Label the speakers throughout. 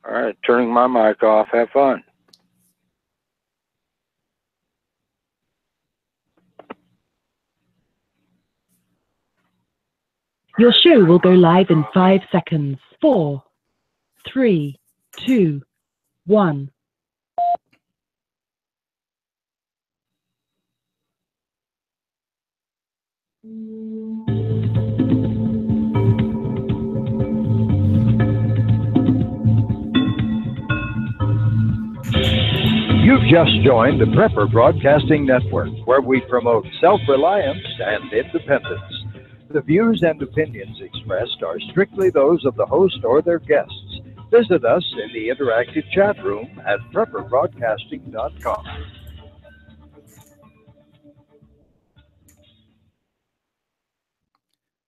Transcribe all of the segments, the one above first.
Speaker 1: All right, turning my mic off. Have fun.
Speaker 2: Your show will go live in 5 seconds. 4, 3, 2, 1.
Speaker 3: You've just joined the Prepper Broadcasting Network, where we promote self-reliance and independence. The views and opinions expressed are strictly those of the host or their guests. Visit us in the interactive chat room at prepperbroadcasting.com.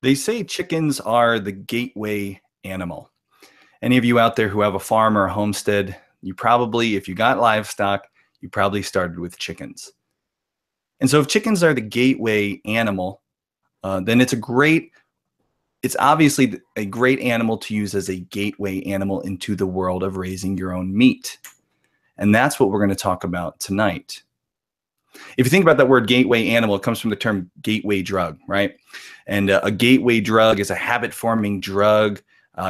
Speaker 4: They say chickens are the gateway animal. Any of you out there who have a farm or a homestead, you probably, if you got livestock, you probably started with chickens. And so if chickens are the gateway animal, then it's obviously a great animal to use as a gateway animal into the world of raising your own meat. And that's what we're going to talk about tonight. If you think about that word gateway animal, it comes from the term gateway drug, right? And a gateway drug is a habit-forming drug.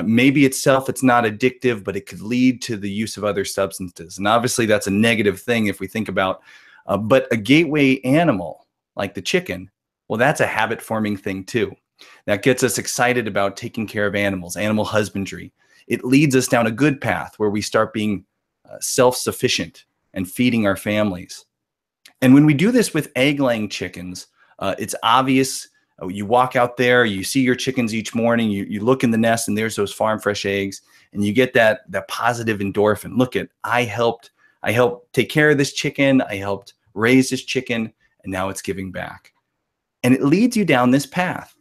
Speaker 4: Maybe itself, it's not addictive, but it could lead to the use of other substances. And obviously that's a negative thing if we think about, but a gateway animal like the chicken, well, that's a habit-forming thing too. That gets us excited about taking care of animals, animal husbandry. It leads us down a good path where we start being self-sufficient and feeding our families. And when we do this with egg-laying chickens, it's obvious. You walk out there, you see your chickens each morning, you look in the nest and there's those farm fresh eggs, and you get that positive endorphin. Look at, I helped take care of this chicken, I helped raise this chicken, and now it's giving back. And it leads you down this path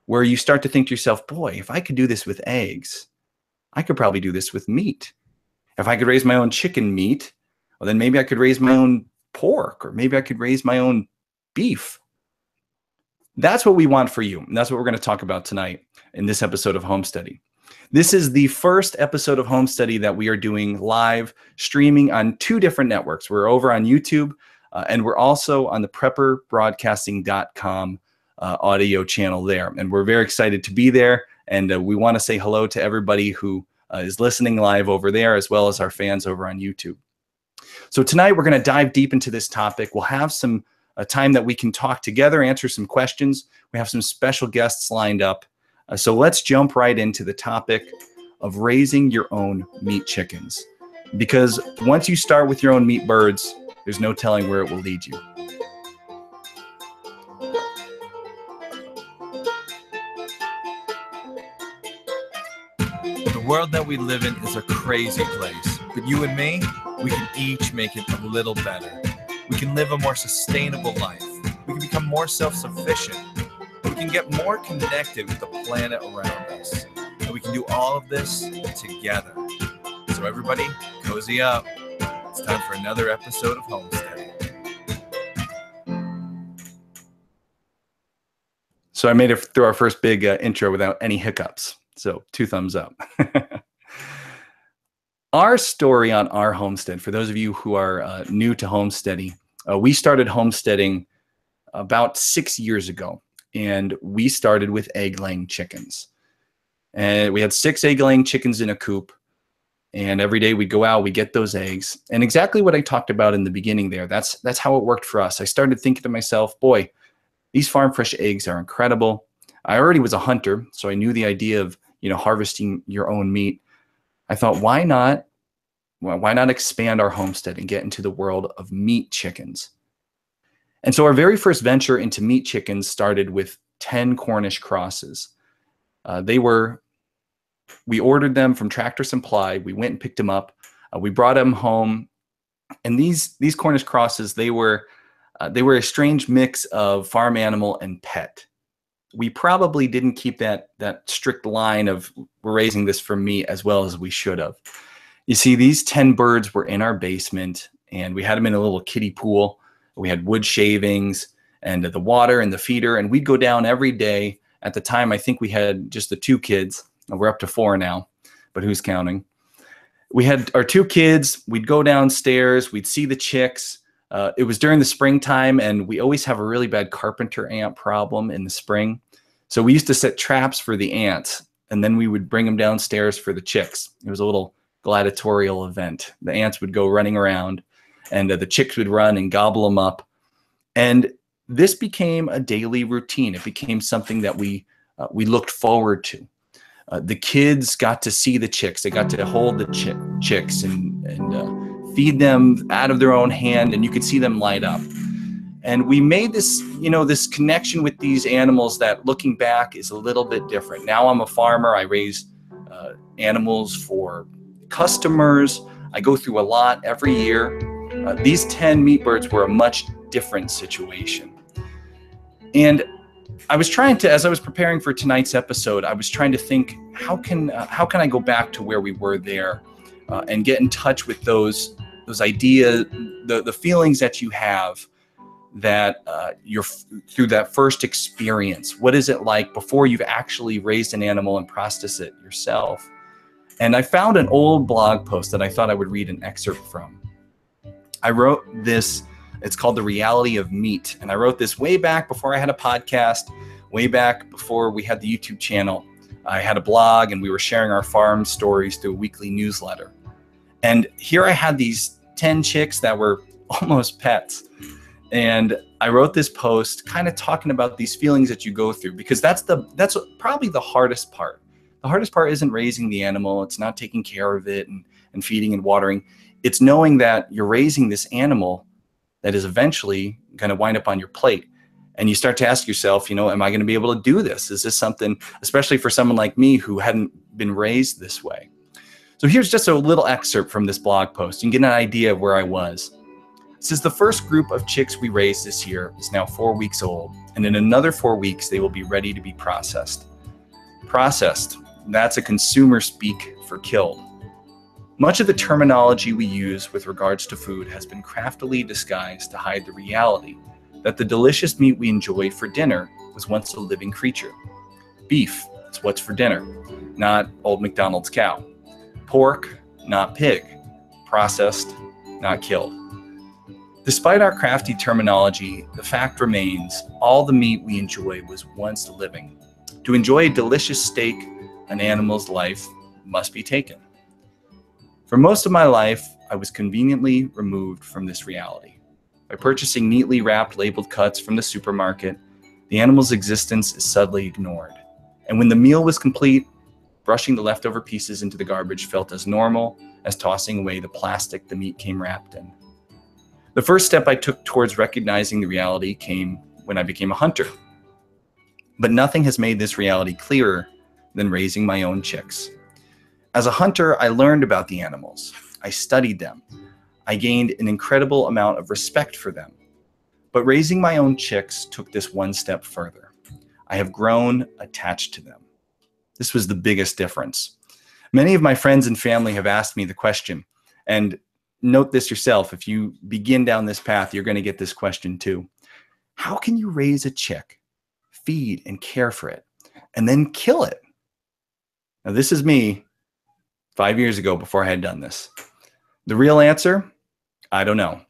Speaker 4: where you start to think to yourself, boy, if I could do this with eggs, I could probably do this with meat. If I could raise my own chicken meat, well, then maybe I could raise my own pork, or maybe I could raise my own beef. That's what we want for you. And that's what we're going to talk about tonight in this episode of Homesteady. This is the first episode of Homesteady that we are doing live streaming on 2 different networks. We're over on YouTube and we're also on the prepperbroadcasting.com audio channel there. And we're very excited to be there. And we want to say hello to everybody who is listening live over there, as well as our fans over on YouTube. So tonight we're going to dive deep into this topic. We'll have some time that we can talk together, answer some questions. We have some special guests lined up. So let's jump right into the topic of raising your own meat chickens. Because once you start with your own meat birds, there's no telling where it will lead you.
Speaker 5: The world that we live in is a crazy place, but you and me, we can each make it a little better. We can live a more sustainable life. We can become more self-sufficient. We can get more connected with the planet around us. And we can do all of this together. So everybody, cozy up. It's time for another episode of Homestead.
Speaker 4: So I made it through our first big intro without any hiccups. So 2 thumbs up. Our story on our homestead, for those of you who are new to Homesteady, we started homesteading about 6 years ago, and we started with egg-laying chickens. And we had 6 egg-laying chickens in a coop, and every day we'd go out, we get those eggs. And exactly what I talked about in the beginning there, that's how it worked for us. I started thinking to myself, boy, these farm fresh eggs are incredible. I already was a hunter, so I knew the idea of, harvesting your own meat. I thought, why not expand our homestead and get into the world of meat chickens? And so our very first venture into meat chickens started with 10 Cornish Crosses. We ordered them from Tractor Supply. We went and picked them up. We brought them home. And these Cornish Crosses, they were a strange mix of farm animal and pet. We probably didn't keep that strict line of we're raising this for meat as well as we should have. You see, these 10 birds were in our basement, and we had them in a little kiddie pool. We had wood shavings and the water and the feeder, and we'd go down every day. At the time, I think we had just the 2 kids. We're up to 4 now, but who's counting? we had our 2 kids. We'd go downstairs. We'd see the chicks. It was during the springtime, and we always have a really bad carpenter ant problem in the spring. So we used to set traps for the ants, and then we would bring them downstairs for the chicks. It was a little gladiatorial event. The ants would go running around, and the chicks would run and gobble them up. And this became a daily routine. It became something that we looked forward to. The kids got to see the chicks. They got to hold the chicks and feed them out of their own hand, and you could see them light up. And we made this, this connection with these animals that, looking back, is a little bit different. Now I'm a farmer. I raise animals for customers. I go through a lot every year. These 10 meat birds were a much different situation. And I was trying to, as I was preparing for tonight's episode, I was trying to think, how can I go back to where we were there and get in touch with those ideas, the feelings that you have that you're through that first experience. What is it like before you've actually raised an animal and processed it yourself? And I found an old blog post that I thought I would read an excerpt from. I wrote this. It's called The Reality of Meat. And I wrote this way back before I had a podcast, way back before we had the YouTube channel. I had a blog, and we were sharing our farm stories through a weekly newsletter. And here I had these 10 chicks that were almost pets. And I wrote this post kind of talking about these feelings that you go through, because that's probably the hardest part. The hardest part isn't raising the animal. It's not taking care of it and feeding and watering. It's knowing that you're raising this animal that is eventually going to wind up on your plate. And you start to ask yourself, am I going to be able to do this? Is this something, especially for someone like me who hadn't been raised this way? So here's just a little excerpt from this blog post. You can get an idea of where I was. It says, the first group of chicks we raised this year is now 4 weeks old, and in another 4 weeks, they will be ready to be processed. Processed, that's a consumer speak for killed. Much of the terminology we use with regards to food has been craftily disguised to hide the reality that the delicious meat we enjoy for dinner was once a living creature. Beef is what's for dinner, not old McDonald's cow. Pork, not pig. Processed, not killed. Despite our crafty terminology, the fact remains all the meat we enjoy was once living. To enjoy a delicious steak, an animal's life must be taken. For most of my life, I was conveniently removed from this reality. By purchasing neatly wrapped labeled cuts from the supermarket, the animal's existence is subtly ignored. And when the meal was complete, brushing the leftover pieces into the garbage felt as normal as tossing away the plastic the meat came wrapped in. The first step I took towards recognizing the reality came when I became a hunter. But nothing has made this reality clearer than raising my own chicks. As a hunter, I learned about the animals. I studied them. I gained an incredible amount of respect for them. But raising my own chicks took this one step further. I have grown attached to them. This was the biggest difference. Many of my friends and family have asked me the question, and note this yourself. If you begin down this path, you're going to get this question too. How can you raise a chick, feed and care for it, and then kill it? Now, this is me 5 years ago before I had done this. The real answer? I don't know.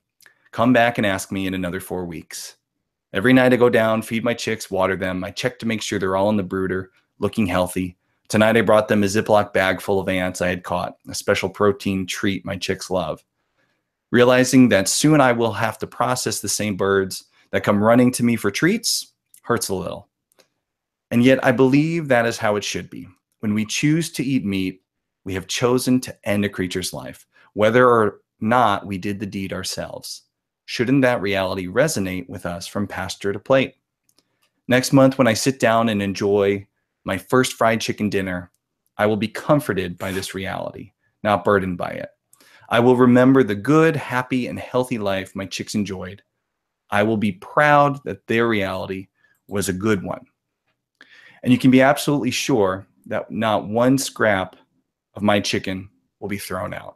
Speaker 4: Come back and ask me in another 4 weeks. Every night I go down, feed my chicks, water them. I check to make sure they're all in the brooder, looking healthy. Tonight I brought them a Ziploc bag full of ants I had caught, a special protein treat my chicks love. Realizing that soon I will have to process the same birds that come running to me for treats hurts a little. And yet I believe that is how it should be. When we choose to eat meat, we have chosen to end a creature's life, whether or not we did the deed ourselves. Shouldn't that reality resonate with us from pasture to plate? Next month, when I sit down and enjoy my first fried chicken dinner, I will be comforted by this reality, not burdened by it. I will remember the good, happy, and healthy life my chicks enjoyed. I will be proud that their reality was a good one. And you can be absolutely sure that not one scrap of my chicken will be thrown out.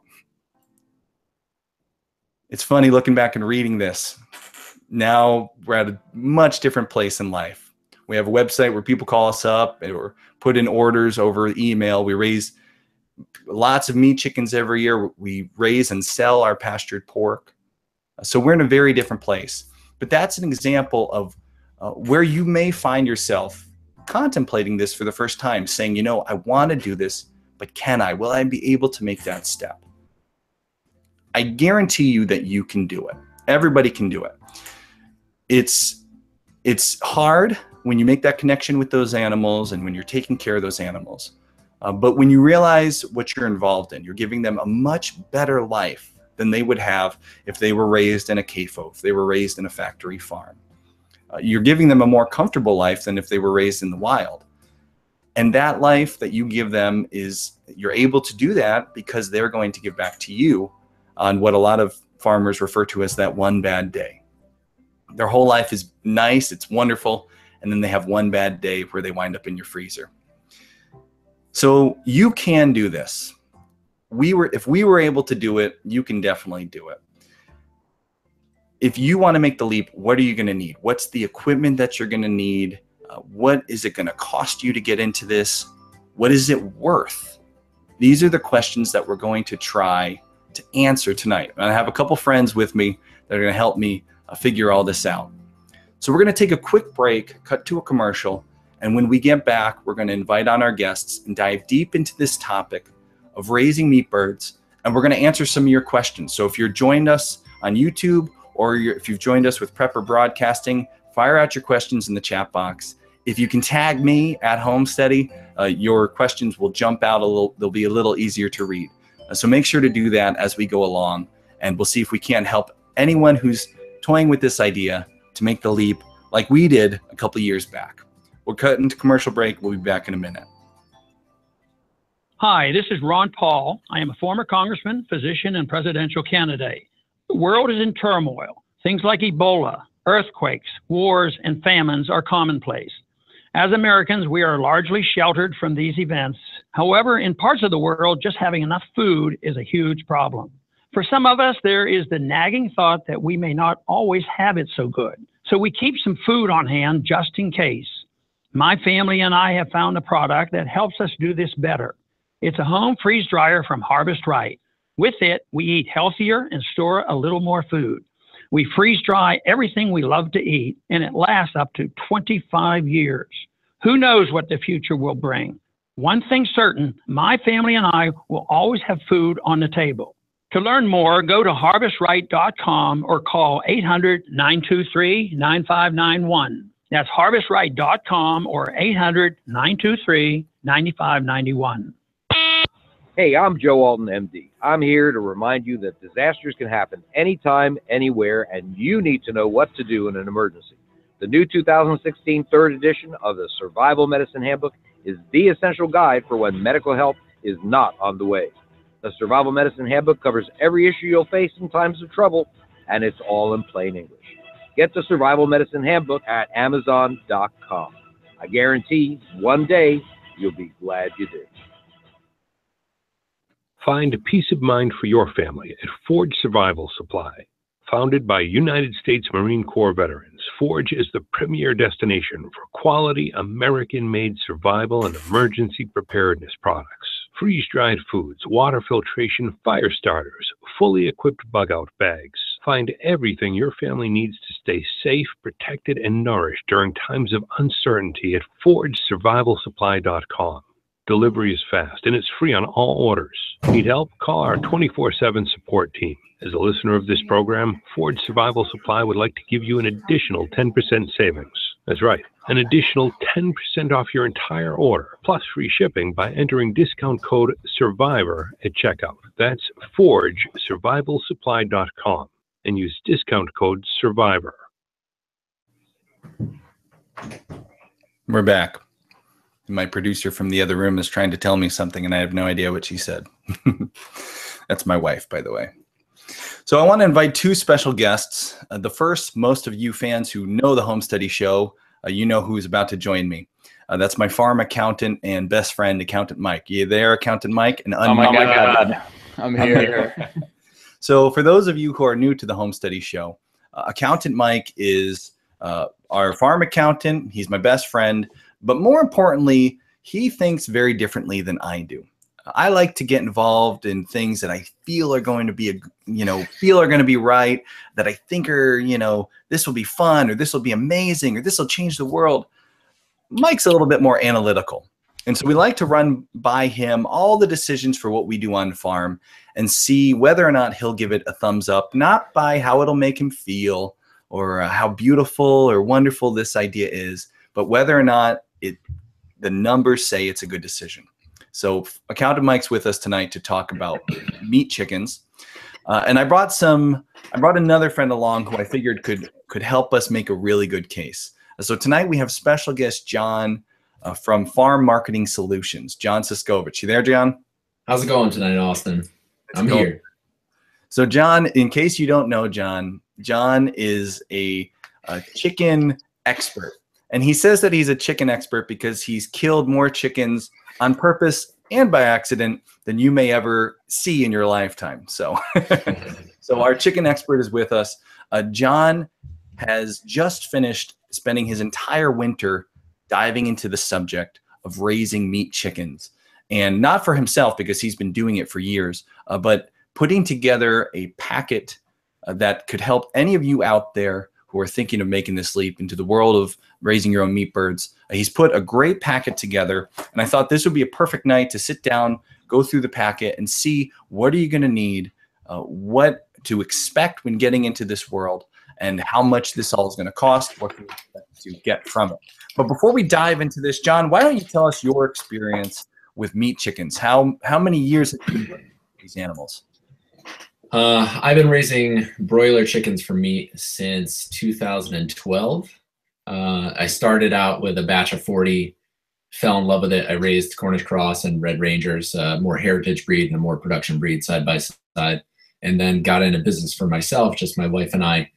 Speaker 4: It's funny looking back and reading this. Now we're at a much different place in life. We have a website where people call us up or put in orders over email. We raise lots of meat chickens every year. We raise and sell our pastured pork. So we're in a very different place. But that's an example of where you may find yourself contemplating this for the first time, saying, you know, I want to do this, but can I? Will I be able to make that step? I guarantee you that you can do it. Everybody can do it. It's hard when you make that connection with those animals and when you're taking care of those animals. But when you realize what you're involved in, you're giving them a much better life than they would have if they were raised in a CAFO, if they were raised in a factory farm. You're giving them a more comfortable life than if they were raised in the wild. And that life that you give them you're able to do that because they're going to give back to you on what a lot of farmers refer to as that one bad day. Their whole life is nice, it's wonderful, and then they have one bad day where they wind up in your freezer. So you can do this. If we were able to do it, you can definitely do it. If you want to make the leap, what are you going to need? What's the equipment that you're going to need? What is it going to cost you to get into this? What is it worth? These are the questions that we're going to try to answer tonight. And I have a couple friends with me that are going to help me figure all this out. So we're going to take a quick break, cut to a commercial, and when we get back, we're going to invite on our guests and dive deep into this topic of raising meat birds, and we're going to answer some of your questions. So if you're joined us on YouTube or if you've joined us with Prepper Broadcasting, fire out your questions in the chat box. If you can tag me at Homesteady, your questions will jump out a little. They'll be a little easier to read. So make sure to do that as we go along, and we'll see if we can't help anyone who's toying with this idea to make the leap like we did a couple years back. We'll cut into commercial break. We'll be back in a minute.
Speaker 6: Hi, this is Ron Paul. I am a former congressman, physician, and presidential candidate. The world is in turmoil. Things like Ebola, earthquakes, wars, and famines are commonplace. As Americans, we are largely sheltered from these events. However, in parts of the world, just having enough food is a huge problem. For some of us, there is the nagging thought that we may not always have it so good. So we keep some food on hand just in case. My family and I have found a product that helps us do this better. It's a home freeze dryer from Harvest Right. With it, we eat healthier and store a little more food. We freeze dry everything we love to eat, and it lasts up to 25 years. Who knows what the future will bring? One thing's certain, my family and I will always have food on the table. To learn more, go to harvestright.com or call 800-923-9591. That's harvestright.com or 800-923-9591.
Speaker 7: Hey, I'm Joe Alton, MD. I'm here to remind you that disasters can happen anytime, anywhere, and you need to know what to do in an emergency. The new 2016 third edition of the Survival Medicine Handbook is the essential guide for when medical help is not on the way. The Survival Medicine Handbook covers every issue you'll face in times of trouble, and it's all in plain English. Get the Survival Medicine Handbook at Amazon.com. I guarantee one day you'll be glad you did.
Speaker 8: Find peace of mind for your family at Forge Survival Supply. Founded by United States Marine Corps veterans, Forge is the premier destination for quality American-made survival and emergency preparedness products. Freeze-dried foods, water filtration, fire starters, fully equipped bug-out bags. Find everything your family needs to stay safe, protected, and nourished during times of uncertainty at ForgeSurvivalSupply.com. Delivery is fast and it's free on all orders. Need help? Call our 24/7 support team. As a listener of this program, Forge Survival Supply would like to give you an additional 10% savings. That's right, an additional 10% off your entire order, plus free shipping by entering discount code SURVIVOR at checkout. That's ForgeSurvivalSupply.com and use discount code SURVIVOR.
Speaker 4: We're back. My producer from the other room is trying to tell me something, and I have no idea what she said. That's my wife, by the way. So I want to invite two special guests. The first, most of you fans who know the Homesteady show, you know who's about to join me. That's my farm accountant and best friend, Accountant Mike. You there, Accountant Mike?
Speaker 9: Oh my God. I'm here.
Speaker 4: So for those of you who are new to the Homesteady show, Accountant Mike is our farm accountant. He's my best friend. But more importantly, he thinks very differently than I do. I like to get involved in things that I feel are going to be, feel are going to be right, that I think are, this will be fun, or this will be amazing, or this will change the world. Mike's a little bit more analytical. And so we like to run by him all the decisions for what we do on farm and see whether or not he'll give it a thumbs up, not by how it'll make him feel or how beautiful or wonderful this idea is, but whether or not the numbers say it's a good decision. So Accountant Mike's with us tonight to talk about meat chickens. And I brought another friend along who I figured could help us make a really good case. So tonight we have special guest John from Farm Marketing Solutions, John Suscovich. You there, John?
Speaker 10: How's it going tonight, Austin? I'm here.
Speaker 4: So John, in case you don't know John is a chicken expert. And he says that he's a chicken expert because he's killed more chickens on purpose and by accident than you may ever see in your lifetime. So, so our chicken expert is with us. John has just finished spending his entire winter diving into the subject of raising meat chickens. And not for himself, because he's been doing it for years, but putting together a packet that could help any of you out there who are thinking of making this leap into the world of raising your own meat birds. He's put a great packet together, and I thought this would be a perfect night to sit down, go through the packet, and see what are you going to need, what to expect when getting into this world, and how much this all is going to cost, what you expect to get from it. But before we dive into this, John, why don't you tell us your experience with meat chickens? How many years have you been with these animals?
Speaker 10: I've been raising broiler chickens for meat since 2012. I started out with a batch of 40, fell in love with it. I raised Cornish Cross and Red Rangers, more heritage breed and a more production breed side by side, and then got into business for myself, just my wife and I,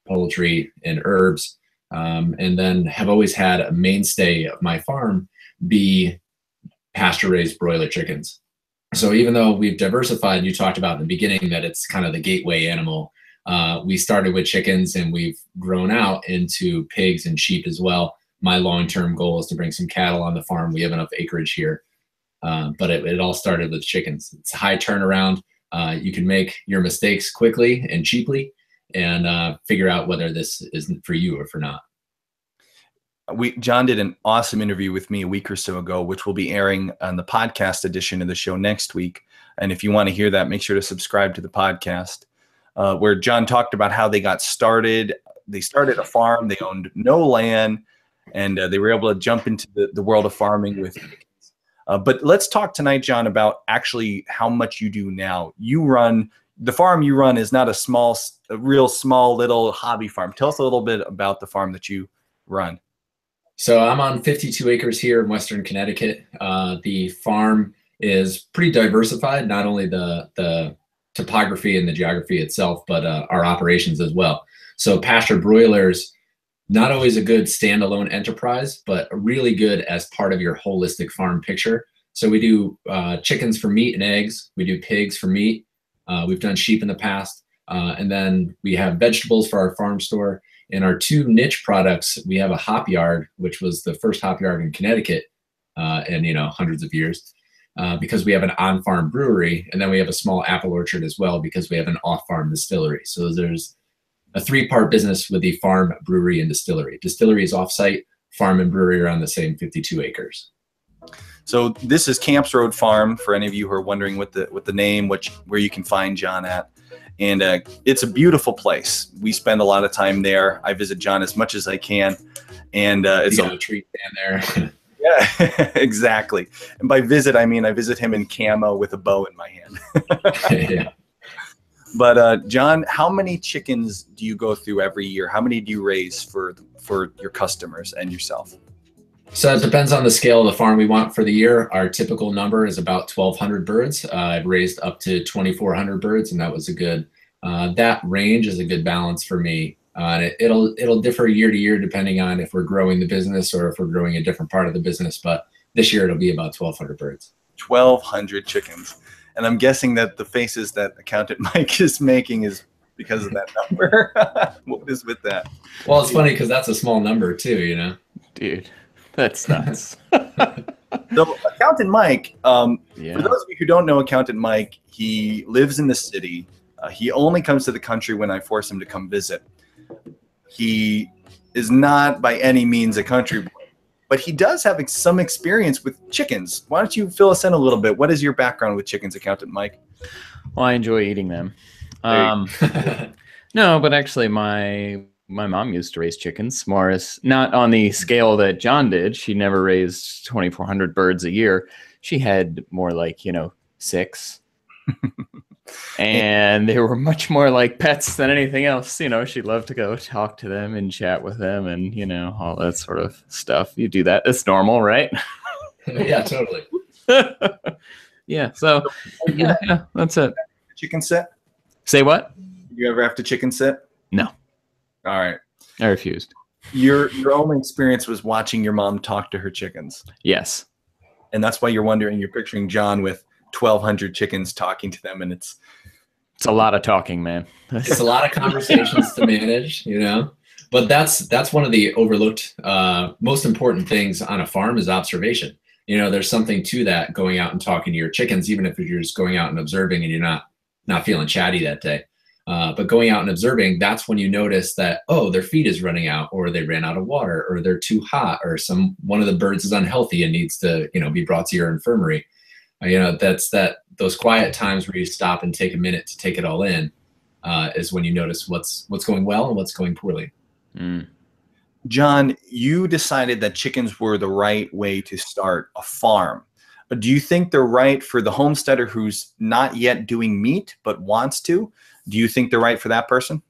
Speaker 10: poultry and herbs, and then have always had a mainstay of my farm be pasture-raised broiler chickens. So even though we've diversified, you talked about in the beginning that it's kind of the gateway animal. We started with chickens and we've grown out into pigs and sheep as well. My long-term goal is to bring some cattle on the farm. We have enough acreage here, but it all started with chickens. It's a high turnaround. You can make your mistakes quickly and cheaply and figure out whether this isn't for you or for not.
Speaker 4: John did an awesome interview with me a week or so ago, which will be airing on the podcast edition of the show next week. And if you want to hear that, make sure to subscribe to the podcast, where John talked about how they got started. They started a farm, they owned no land, and they were able to jump into the world of farming with chickens. But let's talk tonight, John, about actually how much you do now. The farm you run is not a real small little hobby farm. Tell us a little bit about the farm that you run.
Speaker 10: So I'm on 52 acres here in Western Connecticut. The farm is pretty diversified, not only the topography and the geography itself, but our operations as well. So pastured broilers, not always a good standalone enterprise, but really good as part of your holistic farm picture. So we do chickens for meat and eggs. We do pigs for meat. We've done sheep in the past. And then we have vegetables for our farm store. In our two niche products, we have a hop yard, which was the first hop yard in Connecticut in hundreds of years, because we have an on-farm brewery, and then we have a small apple orchard as well because we have an off-farm distillery. So there's a three-part business with the farm, brewery, and distillery. Distillery is off-site, farm and brewery are on the same 52 acres.
Speaker 4: So this is Camps Road Farm, for any of you who are wondering what the name, where you can find John at. And it's a beautiful place. We spend a lot of time there. I visit John as much as I can. And it's a
Speaker 10: treat down there.
Speaker 4: Yeah, exactly. And by visit, I mean I visit him in camo with a bow in my hand.
Speaker 10: Yeah.
Speaker 4: But John, how many chickens do you go through every year? How many do you raise for your customers and yourself?
Speaker 10: So it depends on the scale of the farm we want for the year. Our typical number is about 1,200 birds. I've raised up to 2,400 birds, and that was a good. That range is a good balance for me. It'll differ year to year depending on if we're growing the business or if we're growing a different part of the business. But this year it'll be about 1,200 birds.
Speaker 4: 1,200 chickens, and I'm guessing that the faces that Accountant Mike is making is because of that number. What is with that?
Speaker 10: Well, it's funny because that's a small number too,
Speaker 9: Dude. That's nuts.
Speaker 4: So Accountant Mike,
Speaker 9: Yeah.
Speaker 4: for those of you who don't know Accountant Mike, he lives in the city. He only comes to the country when I force him to come visit. He is not by any means a country boy, but he does have some experience with chickens. Why don't you fill us in a little bit? What is your background with chickens, Accountant Mike?
Speaker 9: Well, I enjoy eating them. No, but actually my mom used to raise chickens, more as not on the scale that John did. She never raised 2,400 birds a year. She had more like, 6. And they were much more like pets than anything else. She loved to go talk to them and chat with them and, all that sort of stuff. You do that. It's normal, right?
Speaker 10: Yeah, totally.
Speaker 9: Yeah. So, yeah, that's it.
Speaker 4: Chicken sit?
Speaker 9: Say what?
Speaker 4: Did you ever have to chicken sit?
Speaker 9: No.
Speaker 4: All right.
Speaker 9: I refused.
Speaker 4: Your only experience was watching your mom talk to her chickens.
Speaker 9: Yes.
Speaker 4: And that's why you're picturing John with 1,200 chickens talking to them, and it's
Speaker 9: a lot of talking, man.
Speaker 10: It's a lot of conversations to manage, But that's one of the overlooked, most important things on a farm is observation. There's something to that, going out and talking to your chickens, even if you're just going out and observing and you're not feeling chatty that day. But going out and observing, that's when you notice that, their feed is running out, or they ran out of water, or they're too hot, or one of the birds is unhealthy and needs to, be brought to your infirmary. Those quiet times where you stop and take a minute to take it all in, is when you notice what's going well and what's going poorly.
Speaker 9: Mm.
Speaker 4: John, you decided that chickens were the right way to start a farm. Do you think they're right for the homesteader who's not yet doing meat but wants to? Do you think they're right for that person?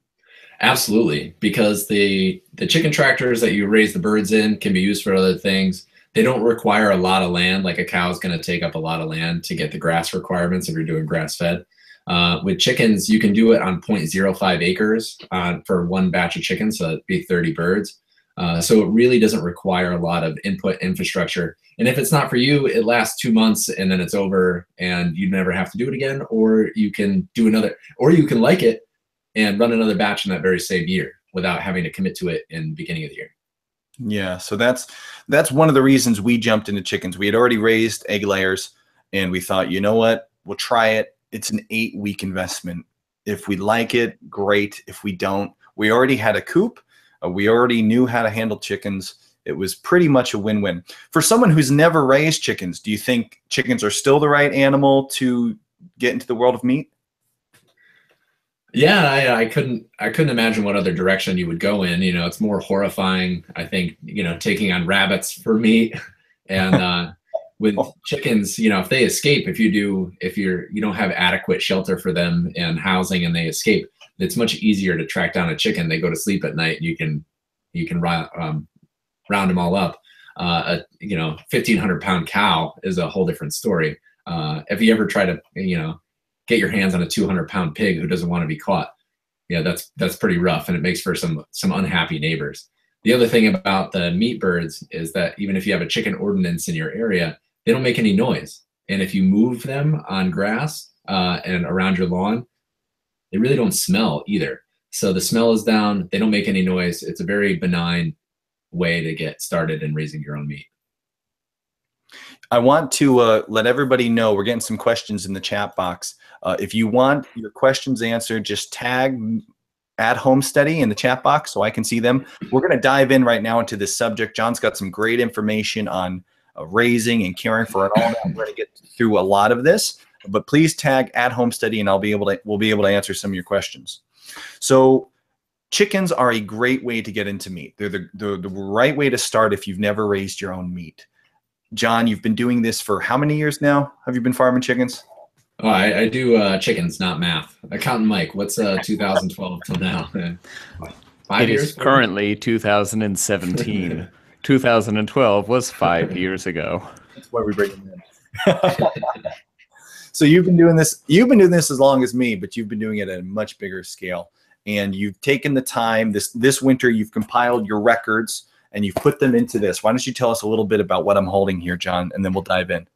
Speaker 10: Absolutely, because the chicken tractors that you raise the birds in can be used for other things. They don't require a lot of land. Like a cow is going to take up a lot of land to get the grass requirements if you're doing grass fed. With chickens, you can do it on 0.05 acres for one batch of chickens, so that'd be 30 birds. So it really doesn't require a lot of input infrastructure. And if it's not for you, it lasts 2 months and then it's over and you never have to do it again, or you can do another, or you can like it and run another batch in that very same year without having to commit to it in the beginning of the year.
Speaker 4: Yeah, so that's one of the reasons we jumped into chickens. We had already raised egg layers and we thought, you know what, we'll try it. It's an 8-week investment. If we like it, great. If we don't, we already had a coop. We already knew how to handle chickens. It was pretty much a win-win. For someone who's never raised chickens, do you think chickens are still the right animal to get into the world of meat?
Speaker 10: Yeah, I couldn't imagine what other direction you would go in. It's more horrifying, I think, taking on rabbits for meat. And with chickens, if they escape, if you don't have adequate shelter for them and housing and they escape, it's much easier to track down a chicken. They go to sleep at night and you can round them all up. 1,500-pound cow is a whole different story. If you ever try to, get your hands on a 200-pound pig who doesn't want to be caught, that's pretty rough, and it makes for some unhappy neighbors. The other thing about the meat birds is that even if you have a chicken ordinance in your area, they don't make any noise. And if you move them on grass and around your lawn, they really don't smell either. So the smell is down. They don't make any noise. It's a very benign way to get started in raising your own meat.
Speaker 4: I want to let everybody know we're getting some questions in the chat box. If you want your questions answered, just tag @Homesteady in the chat box so I can see them. We're going to dive in right now into this subject. John's got some great information on raising and caring for it all. I'm going to get through a lot of this, but please tag @Homesteady and we'll be able to answer some of your questions. So chickens are a great way to get into meat. They're the right way to start if you've never raised your own meat. John, you've been doing this for how many years now? Have you been farming chickens?
Speaker 10: Oh, I do chickens, not math. Accountant Mike, what's 2012 till now? 5 years?
Speaker 9: It is currently 2017. 2012 was 5 years ago.
Speaker 4: That's why we bring them in. So you've been doing this as long as me, but you've been doing it at a much bigger scale. And you've taken the time this winter, you've compiled your records and you've put them into this. Why don't you tell us a little bit about what I'm holding here, John, and then we'll dive in.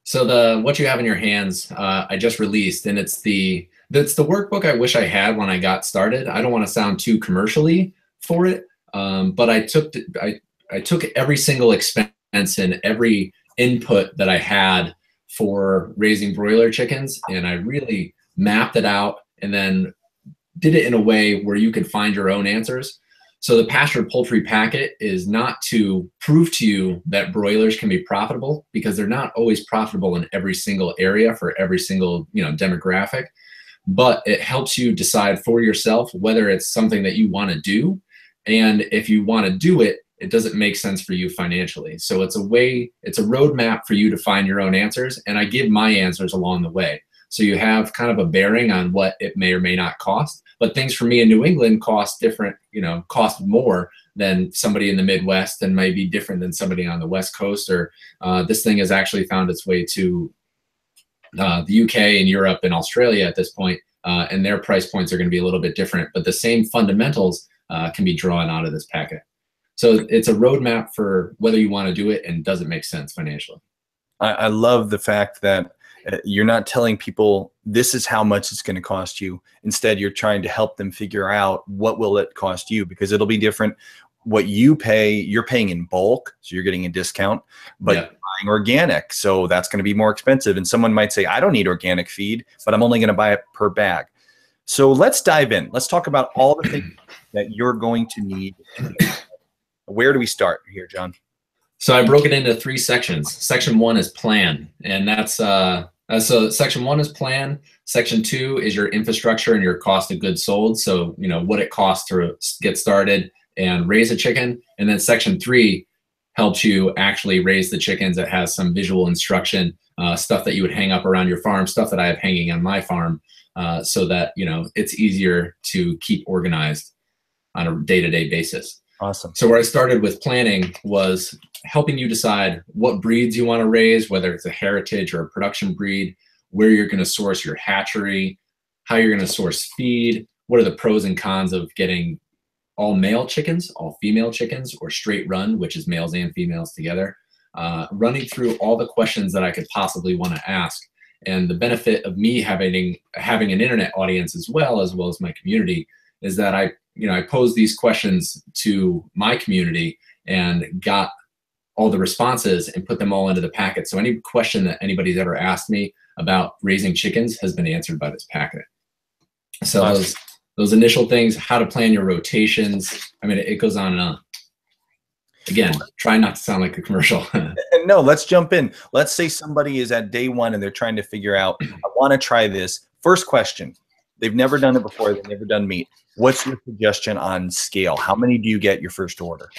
Speaker 10: So what you have in your hands, I just released, and it's the workbook I wish I had when I got started. I don't want to sound too commercially for it, but I took every single expense and every input that I had for raising broiler chickens, and I really mapped it out and then did it in a way where you could find your own answers. So the Pastured Poultry Packet is not to prove to you that broilers can be profitable, because they're not always profitable in every single area for every single, you know, demographic, but it helps you decide for yourself whether it's something that you want to do. And if you want to do it, it doesn't make sense for you financially. So it's a way, it's a roadmap for you to find your own answers. And I give my answers along the way. So you have kind of a bearing on what it may or may not cost. But things for me in New England cost different, you know, cost more than somebody in the Midwest, and might be different than somebody on the West Coast. Or this thing has actually found its way to the UK and Europe and Australia at this point, and their price points are going to be a little bit different. But the same fundamentals can be drawn out of this packet. So it's a roadmap for whether you want to do it and does it make sense financially.
Speaker 4: I love the fact that you're not telling people this is how much it's going to cost you. Instead, you're trying to help them figure out what will it cost you, because it'll be different. What you pay, you're paying in bulk, so you're getting a discount, but you're buying organic, so that's going to be more expensive. And someone might say, I don't need organic feed, but I'm only going to buy it per bag. So let's dive in. Let's talk about all the things that you're going to need. Where do we start here, John?
Speaker 10: So I broke it into 3 sections. Section 1 is plan, and that's so section 1 is plan. Section 2 is your infrastructure and your cost of goods sold. So, you know, what it costs to get started and raise a chicken. And then section 3 helps you actually raise the chickens. It has some visual instruction, stuff that you would hang up around your farm, stuff that I have hanging on my farm, so that, you know, it's easier to keep organized on a day-to-day basis.
Speaker 4: Awesome.
Speaker 10: So where I started with planning was helping you decide what breeds you want to raise, whether it's a heritage or a production breed, where you're going to source your hatchery, how you're going to source feed, what are the pros and cons of getting all male chickens, all female chickens, or straight run, which is males and females together, running through all the questions that I could possibly want to ask. And the benefit of me having an internet audience as well as my community is that I posed these questions to my community and got all the responses and put them all into the packet. So any question that anybody's ever asked me about raising chickens has been answered by this packet. So awesome. those initial things, how to plan your rotations, I mean, it goes on and on. Again, try not to sound like a commercial.
Speaker 4: No, let's jump in. Let's say somebody is at day 1 and they're trying to figure out, I want to try this. First question, they've never done it before. They've never done meat. What's your suggestion on scale? How many do you get your first order?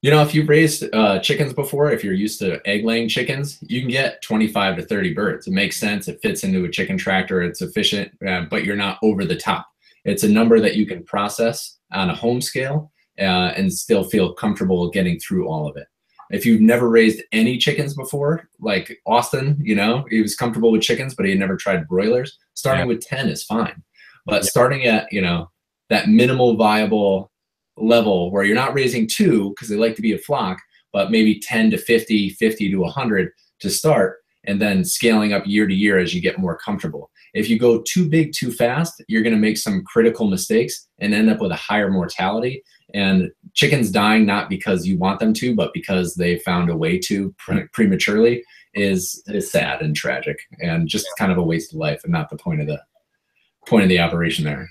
Speaker 10: You know, if you've raised chickens before, if you're used to egg laying chickens, you can get 25 to 30 birds. It makes sense. It fits into a chicken tractor. It's efficient, but you're not over the top. It's a number that you can process on a home scale and still feel comfortable getting through all of it. If you've never raised any chickens before, like Austin, you know, he was comfortable with chickens, but he had never tried broilers. Starting with 10 is fine. But starting at, you know, that minimal viable level where you're not raising 2 because they like to be a flock, but maybe 10 to 50, 50 to 100 to start, and then scaling up year to year as you get more comfortable. If you go too big too fast, you're going to make some critical mistakes and end up with a higher mortality. And chickens dying not because you want them to, but because they found a way to prematurely is sad and tragic and just kind of a waste of life and not the point of the operation there.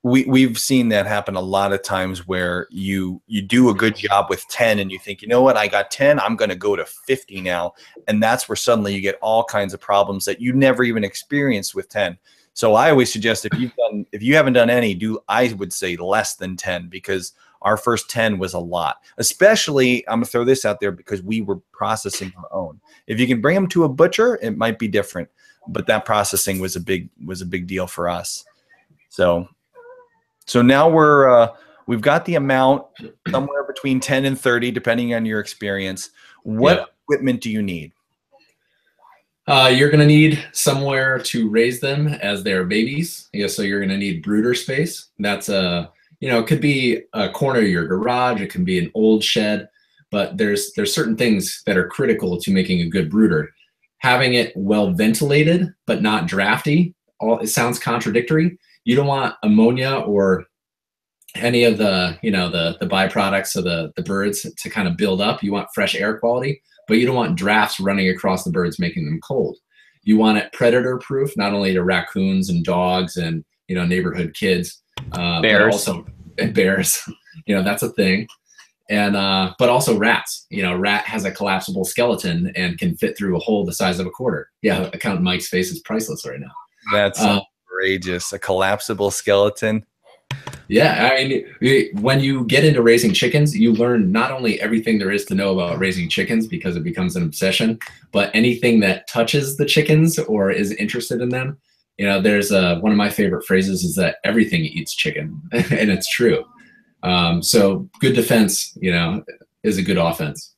Speaker 4: We've seen that happen a lot of times where you do a good job with 10 and you think, you know what, I got 10, I'm going to go to 50 now. And that's where suddenly you get all kinds of problems that you never even experienced with 10. So I always suggest if you haven't done any, I would say less than 10, because our first 10 was a lot. Especially, I'm gonna throw this out there, because we were processing our own. If you can bring them to a butcher, it might be different, but that processing was a big deal for us. So now we've got the amount somewhere between 10 and 30, depending on your experience. What equipment do you need?
Speaker 10: You're going to need somewhere to raise them as their babies. So you're going to need brooder space. That's it could be a corner of your garage. It can be an old shed, but there's certain things that are critical to making a good brooder. Having it well ventilated, but not drafty. It sounds contradictory. You don't want ammonia or any of the byproducts of the birds to kind of build up. You want fresh air quality, but you don't want drafts running across the birds, making them cold. You want it predator proof, not only to raccoons and dogs and, neighborhood kids,
Speaker 9: Bears.
Speaker 10: but also bears, that's a thing. And, but also rats, rat has a collapsible skeleton and can fit through a hole the size of a quarter. Yeah. Accountant Mike's face is priceless right now.
Speaker 4: That's outrageous. A collapsible skeleton.
Speaker 10: Yeah, I mean, when you get into raising chickens, you learn not only everything there is to know about raising chickens because it becomes an obsession, but anything that touches the chickens or is interested in them. There's one of my favorite phrases is that everything eats chicken, and it's true. So good defense, is a good offense.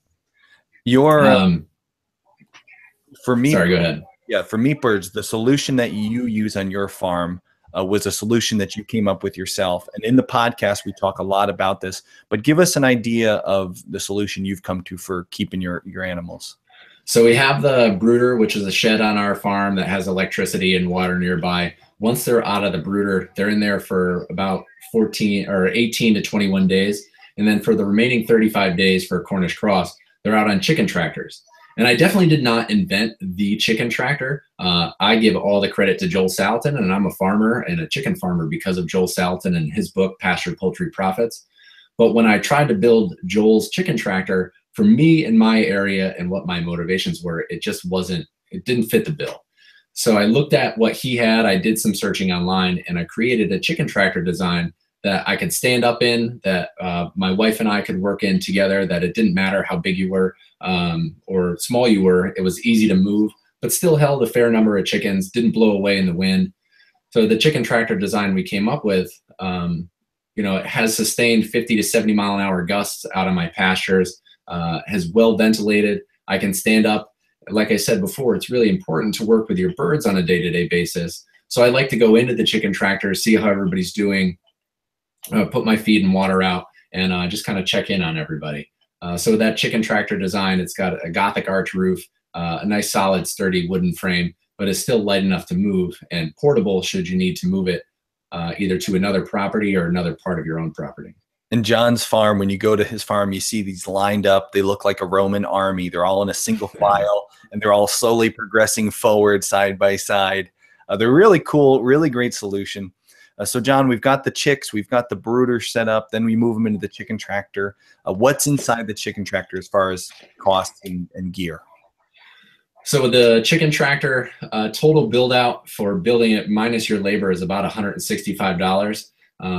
Speaker 4: For me,
Speaker 10: sorry, go ahead.
Speaker 4: Yeah, for meat birds, the solution that you use on your farm was a solution that you came up with yourself. And in the podcast, we talk a lot about this, but give us an idea of the solution you've come to for keeping your animals.
Speaker 10: So we have the brooder, which is a shed on our farm that has electricity and water nearby. Once they're out of the brooder, they're in there for about 18 to 21 days. And then for the remaining 35 days for Cornish Cross, they're out on chicken tractors. And I definitely did not invent the chicken tractor. I give all the credit to Joel Salatin, and I'm a farmer and a chicken farmer because of Joel Salatin and his book, Pastured Poultry Profits. But when I tried to build Joel's chicken tractor, for me in my area and what my motivations were, it didn't fit the bill. So I looked at what he had, I did some searching online, and I created a chicken tractor design that I could stand up in, that my wife and I could work in together, that it didn't matter how big you were or small you were. It was easy to move, but still held a fair number of chickens, didn't blow away in the wind. So the chicken tractor design we came up with, it has sustained 50 to 70 mile an hour gusts out of my pastures, has well ventilated. I can stand up. Like I said before, it's really important to work with your birds on a day-to-day basis. So I like to go into the chicken tractor, see how everybody's doing, put my feed and water out, and just kind of check in on everybody. So that chicken tractor design, it's got a Gothic arch roof, a nice solid sturdy wooden frame, but it's still light enough to move and portable should you need to move it either to another property or another part of your own property.
Speaker 4: In John's farm, when you go to his farm, you see these lined up. They look like a Roman army. They're all in a single file, and they're all slowly progressing forward side by side. They're really cool, really great solution. So, John, we've got the chicks. We've got the brooder set up. Then we move them into the chicken tractor. What's inside the chicken tractor as far as cost and gear?
Speaker 10: So with the chicken tractor, total build out for building it minus your labor is about $165.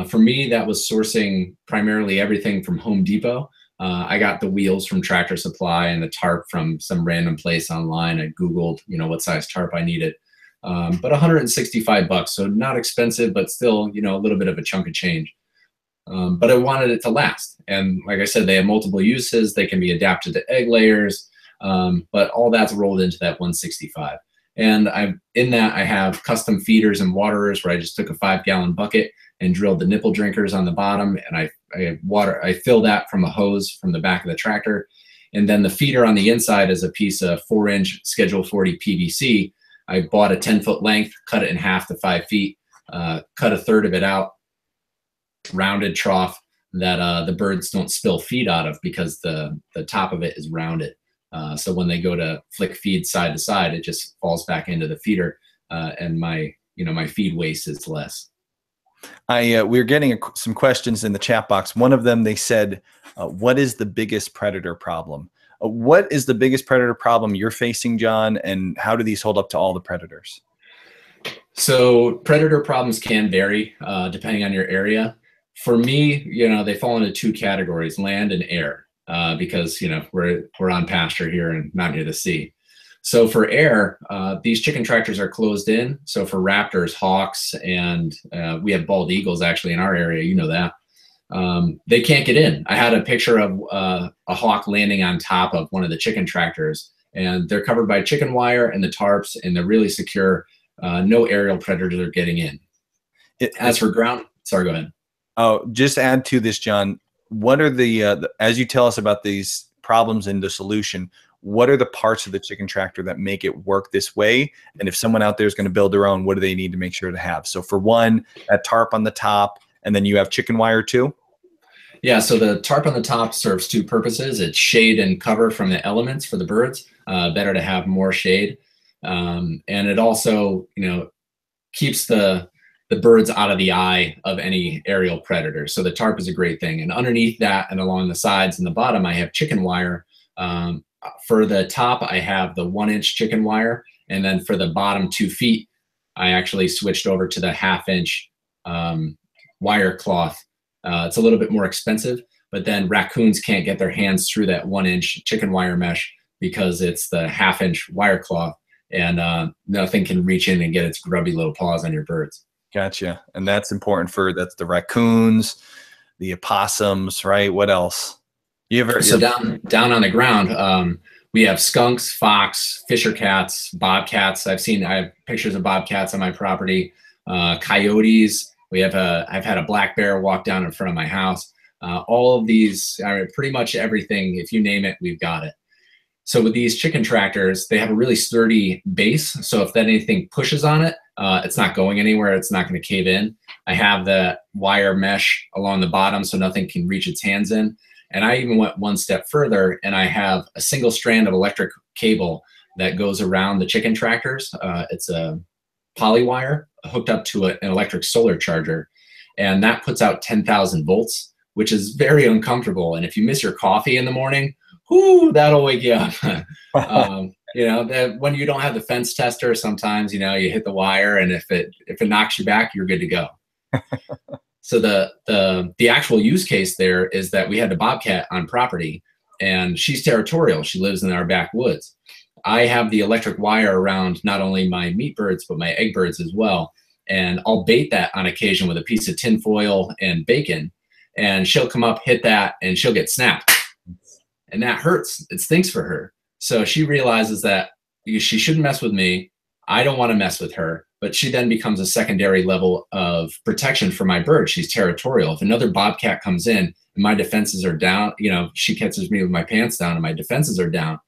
Speaker 10: For me, that was sourcing primarily everything from Home Depot. I got the wheels from Tractor Supply and the tarp from some random place online. I Googled, what size tarp I needed. But $165, so not expensive, but still, a little bit of a chunk of change. But I wanted it to last. And like I said, they have multiple uses. They can be adapted to egg layers, but all that's rolled into that $165. And in that, I have custom feeders and waterers where I just took a 5-gallon bucket and drilled the nipple drinkers on the bottom, and I fill that from a hose from the back of the tractor. And then the feeder on the inside is a piece of 4-inch Schedule 40 PVC. I bought a 10-foot length, cut it in half to 5 feet, cut a third of it out, rounded trough that the birds don't spill feed out of because the top of it is rounded. So when they go to flick feed side to side, it just falls back into the feeder, and my feed waste is less.
Speaker 4: We're getting some questions in the chat box. One of them, they said, what is the biggest predator problem? What is the biggest predator problem you're facing, John, and how do these hold up to all the predators? So predator problems can vary depending on your area. For me, they fall into 2 categories, land and air, because, we're on pasture here and not near the sea. So for air, these chicken tractors are closed in. So for raptors, hawks, and we have bald eagles actually in our area, that. They can't get in. I had a picture of a hawk landing on top of one of the chicken tractors, and they're covered by chicken wire and the tarps, and they're really secure. No aerial predators are getting in. As for ground, sorry, go ahead. Oh, just add to this, John. What are the as you tell us about these problems and the solution, what are the parts of the chicken tractor that make it work this way? And if someone out there is going to build their own, what do they need to make sure to have? So for one, a tarp on the top, and then you have chicken wire too?
Speaker 10: Yeah, so the tarp on the top serves two purposes. It's shade and cover from the elements for the birds. Better to have more shade. And it also, keeps the birds out of the eye of any aerial predator. So the tarp is a great thing. And underneath that and along the sides and the bottom, I have chicken wire. For the top, I have the 1-inch chicken wire. And then for the bottom 2 feet, I actually switched over to the 1/2-inch wire cloth. It's a little bit more expensive, but then raccoons can't get their hands through that 1-inch chicken wire mesh because it's the 1/2-inch wire cloth, and nothing can reach in and get its grubby little paws on your birds.
Speaker 4: Gotcha. And that's important that's the raccoons, the opossums, right? What else?
Speaker 10: So down on the ground, we have skunks, fox, fisher cats, bobcats. I have pictures of bobcats on my property, coyotes. I've had a black bear walk down in front of my house. All of these, pretty much everything, if you name it, we've got it. So with these chicken tractors, they have a really sturdy base. So if anything pushes on it, it's not going anywhere. It's not going to cave in. I have the wire mesh along the bottom so nothing can reach its hands in. And I even went one step further, and I have a single strand of electric cable that goes around the chicken tractors. It's a poly wire hooked up to an electric solar charger, and that puts out 10,000 volts, which is very uncomfortable. And if you miss your coffee in the morning, that'll wake you up. When you don't have the fence tester, sometimes, you hit the wire, and if it knocks you back, you're good to go. So the actual use case there is that we had a bobcat on property, and she's territorial. She lives in our backwoods. I have the electric wire around not only my meat birds, but my egg birds as well. And I'll bait that on occasion with a piece of tin foil and bacon, and she'll come up, hit that, and she'll get snapped. And that hurts. It stinks for her. So she realizes that she shouldn't mess with me. I don't want to mess with her. But she then becomes a secondary level of protection for my bird. She's territorial. If another bobcat comes in and my defenses are down, she catches me with my pants down and my defenses are down,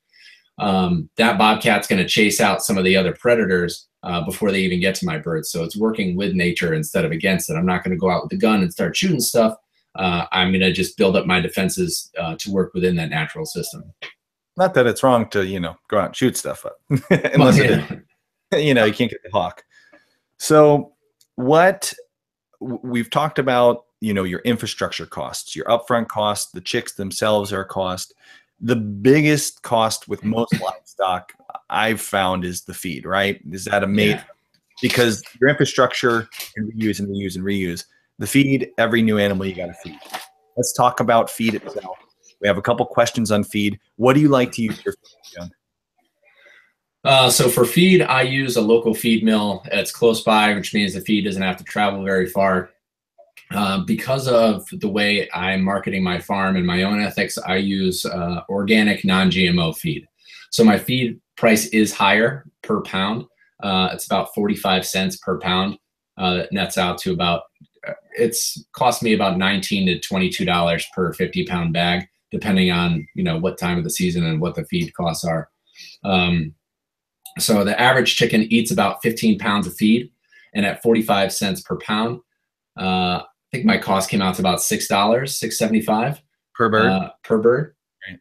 Speaker 10: that bobcat's going to chase out some of the other predators before they even get to my birds. So it's working with nature instead of against it. I'm not going to go out with the gun and start shooting stuff. I'm going to just build up my defenses to work within that natural system.
Speaker 4: Not that it's wrong to, go out and shoot stuff up, unless you can't get the hawk. So we've talked about, your infrastructure costs, your upfront costs, the chicks themselves are a cost. The biggest cost with most livestock I've found is the feed, right? Is that a mate? Yeah. Because your infrastructure can reuse and reuse and reuse. The feed, every new animal you got to feed. Let's talk about feed itself. We have a couple questions on feed. What do you like to use your feed, John?
Speaker 10: So for feed, I use a local feed mill. It's close by, which means the feed doesn't have to travel very far. Because of the way I'm marketing my farm and my own ethics, I use organic, non-GMO feed. So my feed price is higher per pound. It's about 45 cents per pound. That nets out to it's cost me about $19 to $22 per 50-pound bag, depending on, what time of the season and what the feed costs are. So the average chicken eats about 15 pounds of feed, and at 45 cents per pound, I think my cost came out to about $6, $6.75
Speaker 4: per bird.
Speaker 10: Per bird.
Speaker 4: Right.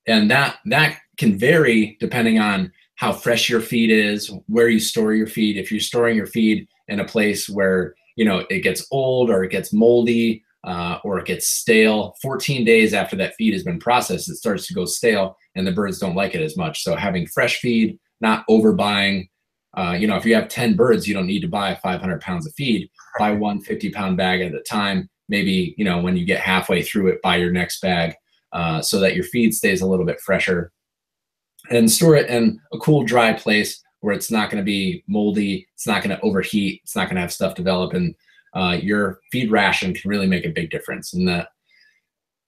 Speaker 10: And that can vary depending on how fresh your feed is, where you store your feed. If you're storing your feed in a place where, it gets old or it gets moldy or it gets stale, 14 days after that feed has been processed, it starts to go stale and the birds don't like it as much. So having fresh feed, not overbuying. If you have 10 birds, you don't need to buy 500 pounds of feed. Buy one 50-pound bag at a time. Maybe, when you get halfway through it, buy your next bag so that your feed stays a little bit fresher. And store it in a cool, dry place where it's not going to be moldy. It's not going to overheat. It's not going to have stuff develop. And your feed ration can really make a big difference in that.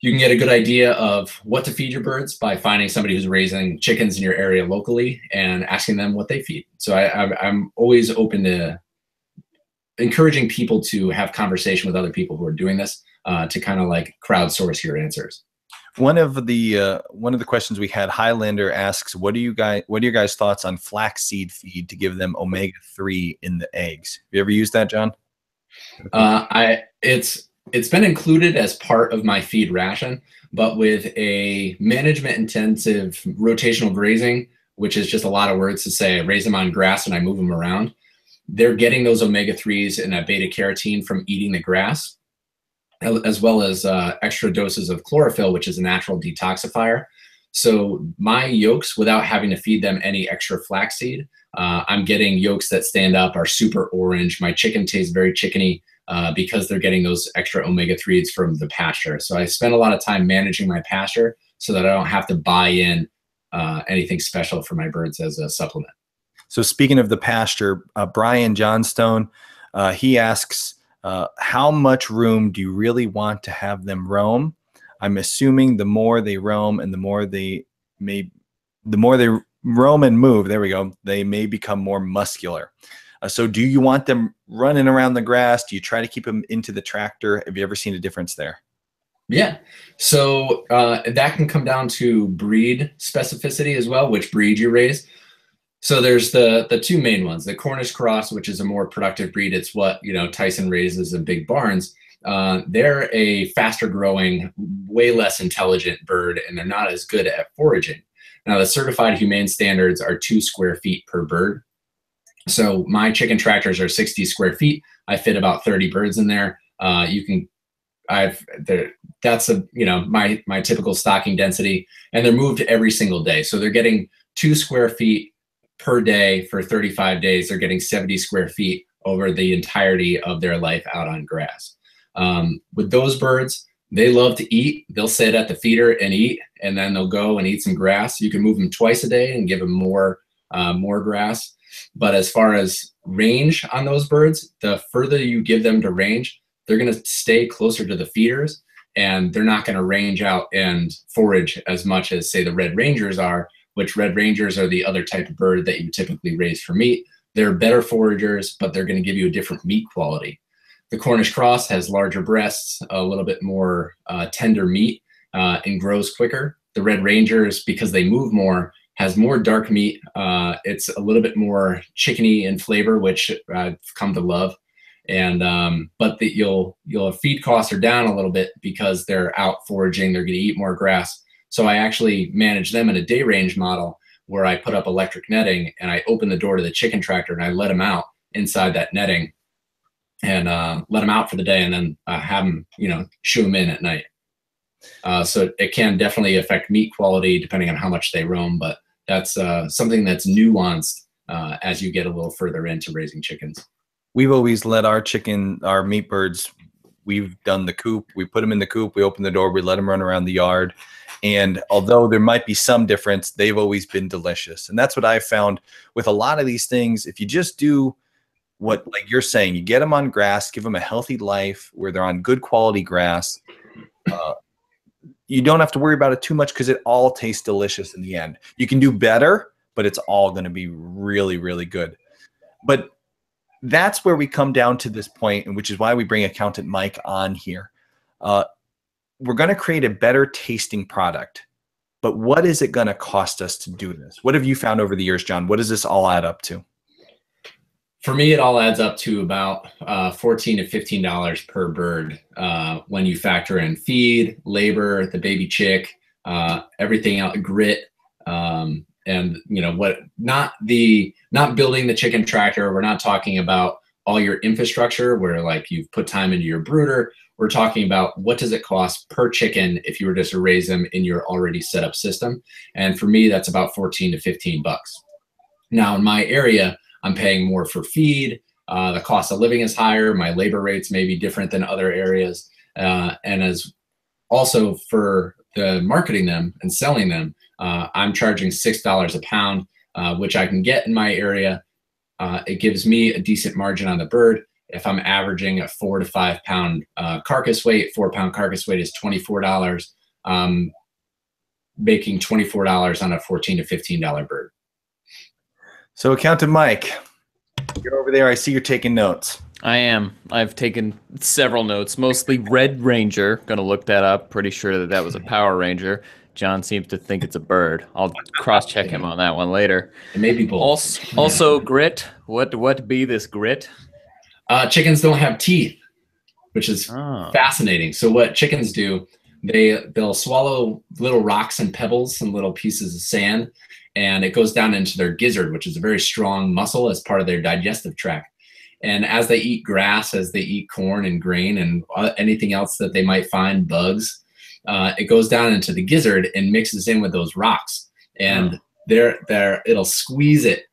Speaker 10: You can get a good idea of what to feed your birds by finding somebody who's raising chickens in your area locally and asking them what they feed. So I'm always open to encouraging people to have conversation with other people who are doing this to kind of like crowdsource your answers.
Speaker 4: One of the questions we had, Highlander asks, what are your guys' thoughts on flaxseed feed to give them omega-3 in the eggs? Have you ever used that, John?
Speaker 10: It's been included as part of my feed ration, but with a management intensive rotational grazing, which is just a lot of words to say, I raise them on grass and I move them around. They're getting those omega-3s and that beta carotene from eating the grass, as well as extra doses of chlorophyll, which is a natural detoxifier. So my yolks, without having to feed them any extra flaxseed, I'm getting yolks that stand up, are super orange. My chicken tastes very chickeny because they're getting those extra omega-3s from the pasture. So I spend a lot of time managing my pasture so that I don't have to buy in anything special for my birds as a supplement.
Speaker 4: So speaking of the pasture, Brian Johnstone, he asks, how much room do you really want to have them roam? I'm assuming the more they roam and the more they roam and move, there we go, they may become more muscular. So do you want them running around the grass? Do you try to keep them into the tractor? Have you ever seen a difference there?
Speaker 10: Yeah, so that can come down to breed specificity as well, which breed you raise. So there's the two main ones, the Cornish Cross, which is a more productive breed. It's what, you know, Tyson raises in big barns. They're a faster growing, way less intelligent bird, and they're not as good at foraging. Now, the certified humane standards are 2 square feet per bird. So my chicken tractors are 60 square feet. I fit about 30 birds in there. That's my typical stocking density, and they're moved every single day. So they're getting 2 square feet per day for 35 days. They're getting 70 square feet over the entirety of their life out on grass. With those birds, they love to eat. They'll sit at the feeder and eat, and then they'll go and eat some grass. You can move them twice a day and give them more grass. But as far as range on those birds, the further you give them to range, they're going to stay closer to the feeders, and they're not going to range out and forage as much as, say, the Red Rangers are, which Red Rangers are the other type of bird that you typically raise for meat. They're better foragers, but they're going to give you a different meat quality. The Cornish Cross has larger breasts, a little bit more tender meat, and grows quicker. The Red Rangers, because they move more, has more dark meat. It's a little bit more chickeny in flavor, which I've come to love. And but your feed costs are down a little bit because they're out foraging. They're going to eat more grass. So I actually manage them in a day range model where I put up electric netting and I open the door to the chicken tractor and I let them out inside that netting and let them out for the day, and then have them, shoo them in at night. So it can definitely affect meat quality depending on how much they roam, but that's something that's nuanced as you get a little further into raising chickens.
Speaker 4: We've always let our meat birds, we've done the coop, we put them in the coop, we open the door, we let them run around the yard. And although there might be some difference, they've always been delicious. And that's what I've found with a lot of these things. If you just do what, like you're saying, you get them on grass, give them a healthy life where they're on good quality grass, you don't have to worry about it too much because it all tastes delicious in the end. You can do better, but it's all going to be really, really good. But that's where we come down to this point, and which is why we bring Accountant Mike on here. We're going to create a better tasting product, but what is it going to cost us to do this? What have you found over the years, John? What does this all add up to?
Speaker 10: For me, it all adds up to about $14 to $15 per bird when you factor in feed, labor, the baby chick, everything else, grit, and not building the chicken tractor. We're not talking about all your infrastructure where like you've put time into your brooder. We're talking about what does it cost per chicken if you were just to raise them in your already set up system. And for me, that's about 14 to 15 bucks. Now in my area, I'm paying more for feed. The cost of living is higher. My labor rates may be different than other areas. And as also for the marketing them and selling them, I'm charging $6 a pound, which I can get in my area. It gives me a decent margin on the bird. If I'm averaging a 4 to 5 pound carcass weight, 4 pound carcass weight is $24. Making $24 on a $14 to $15 bird.
Speaker 4: So Accountant Mike, you're over there. I see you're taking notes.
Speaker 9: I am. I've taken several notes, mostly Red Ranger. Going to look that up. Pretty sure that was a Power Ranger. John seems to think it's a bird. I'll cross-check him on that one later.
Speaker 10: It may be both.
Speaker 9: Also grit. What be this grit?
Speaker 10: Chickens don't have teeth. which is fascinating. So what chickens do, they'll swallow little rocks and pebbles and little pieces of sand, and it goes down into their gizzard, which is a very strong muscle as part of their digestive tract. And as they eat grass, as they eat corn and grain and anything else that they might find, bugs, it goes down into the gizzard and mixes in with those rocks. And it'll squeeze it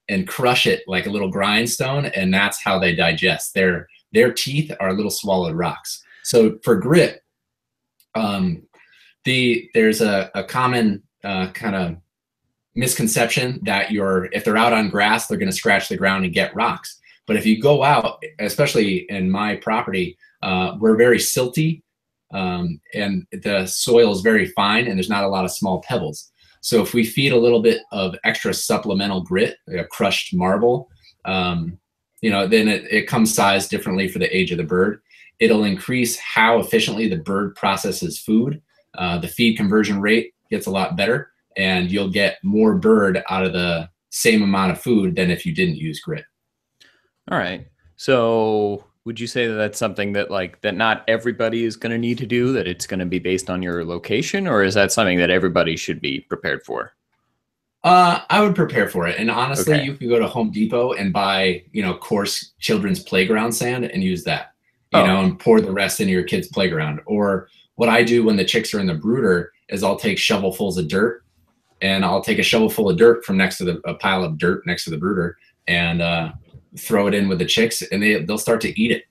Speaker 10: and crush it like a little grindstone, and that's how they digest. Their teeth are little swallowed rocks. So for grit, there's a common kind of misconception that if they're out on grass, they're going to scratch the ground and get rocks. But if you go out, especially in my property, we're very silty, and the soil is very fine, and there's not a lot of small pebbles. So if we feed a little bit of extra supplemental grit, like a crushed marble, then it comes sized differently for the age of the bird. It'll increase how efficiently the bird processes food. The feed conversion rate gets a lot better, and you'll get more bird out of the same amount of food than if you didn't use grit.
Speaker 9: All right. So would you say that that's something that that not everybody is going to need to do, that it's going to be based on your location, or is that something that everybody should be prepared for?
Speaker 10: I would prepare for it. And honestly, you could go to Home Depot and buy, coarse children's playground sand and use that, and pour the rest into your kid's playground. Or what I do when the chicks are in the brooder is I'll take shovelfuls of dirt, and I'll take a shovelful of dirt from next to a pile of dirt next to the brooder, and throw it in with the chicks, and they'll start to eat it.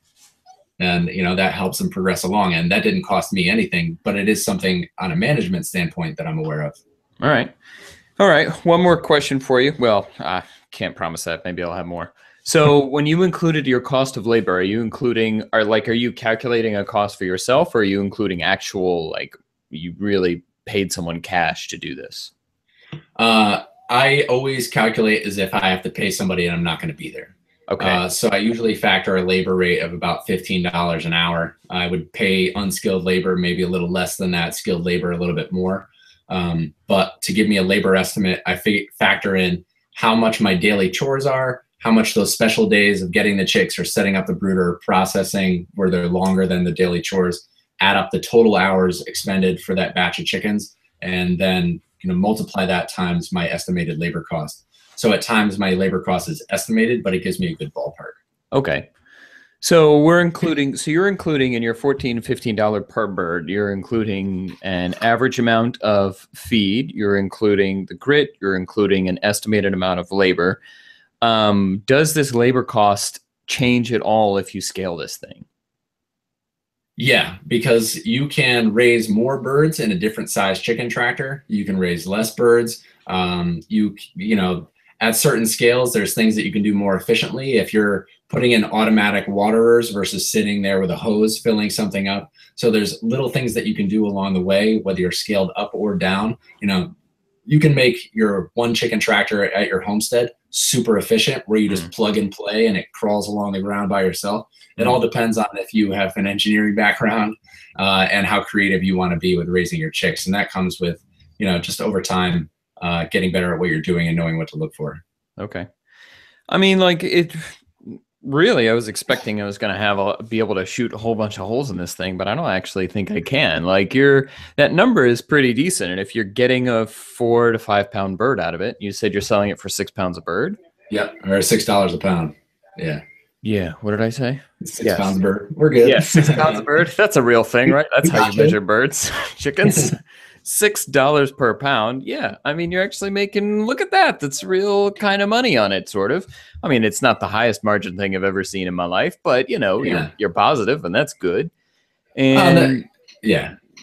Speaker 10: And, that helps them progress along. And that didn't cost me anything, but it is something on a management standpoint that I'm aware of.
Speaker 9: All right. One more question for you. Well, I can't promise that. Maybe I'll have more. So when you included your cost of labor, are you calculating a cost for yourself, or are you including actual, you really paid someone cash to do this?
Speaker 10: I always calculate as if I have to pay somebody and I'm not going to be there.
Speaker 9: Okay.
Speaker 10: So I usually factor a labor rate of about $15 an hour. I would pay unskilled labor maybe a little less than that, skilled labor a little bit more. But to give me a labor estimate, I factor in how much my daily chores are, how much those special days of getting the chicks or setting up the brooder, processing where they're longer than the daily chores, add up the total hours expended for that batch of chickens, and then multiply that times my estimated labor cost. So at times my labor cost is estimated, but it gives me a good ballpark.
Speaker 9: Okay. So you're including in your $14, $15 per bird, you're including an average amount of feed, you're including the grit, you're including an estimated amount of labor. Does this labor cost change at all if you scale this thing?
Speaker 10: Yeah, because you can raise more birds in a different size chicken tractor. You can raise less birds. At certain scales, there's things that you can do more efficiently if you're putting in automatic waterers versus sitting there with a hose filling something up. So there's little things that you can do along the way, whether you're scaled up or down. You can make your one chicken tractor at your homestead super efficient, where you just plug and play and it crawls along the ground by yourself. It all depends on if you have an engineering background and how creative you want to be with raising your chicks. And that comes with, just over time, getting better at what you're doing and knowing what to look for.
Speaker 9: Okay. I mean, really, I was expecting I was going to be able to shoot a whole bunch of holes in this thing, but I don't actually think I can. That number is pretty decent. And if you're getting a 4 to 5 pound bird out of it, you said you're selling it for 6 pounds a bird?
Speaker 10: Yep. Or $6 a pound. Yeah.
Speaker 9: Yeah. What did I say?
Speaker 10: 6 pounds a bird. We're good.
Speaker 9: Yeah. 6 pounds a bird. That's a real thing, right? That's how you measure birds. Chickens. $6 per pound. Yeah. I mean, you're actually making, look at that. That's real kind of money on it, sort of. I mean, it's not the highest margin thing I've ever seen in my life, but you're positive, and that's good. And